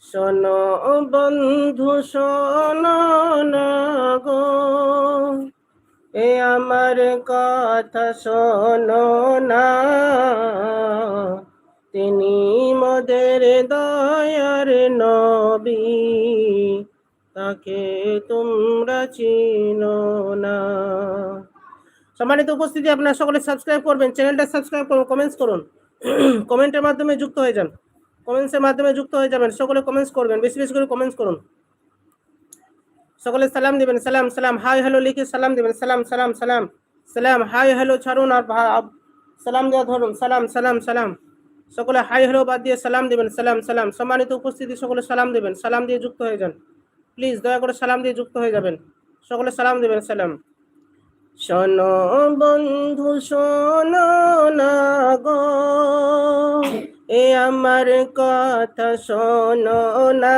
শোনো বন্ধু শোনো না গো, এ আমার কথা শোনো না, তিনি মোদের দয়ার নবী, তাকে তোমরা চিনো না। সম্মানিত উপস্থিতি, আপনারা সকলে সাবস্ক্রাইব করবেন, চ্যানেলটা সাবস্ক্রাইব করুন, কমেন্টস করুন, কমেন্টের মাধ্যমে যুক্ত হয়ে যান, কমেন্টসের মাধ্যমে যুক্ত হয়ে যাবেন, সকলে কমেন্টস করবেন, বেশি বেশি করে কমেন্টস করুন, সকলে সালাম দিবেন, সালাম সালাম, হাই হ্যালো লিখে সালাম দিবেন, সালাম সালাম সালাম সালাম, হাই হ্যালো ছাড়ুন আর সালাম দেওয়া ধরুন, সালাম সালাম সালাম, সকলে হাই হ্যালো বাদ দিয়ে সালাম দিবেন, সালাম সালাম। সম্মানিত উপস্থিতি, সকলে সালাম দিবেন, সালাম দিয়ে যুক্ত হয়ে যান, প্লিজ দয়া করে সালাম দিয়ে যুক্ত হয়ে যাবেন, সকলে সালাম দিবেন, সালাম। শোনো বন্ধু শোনো না গো, এ আমার কথা শোনো না,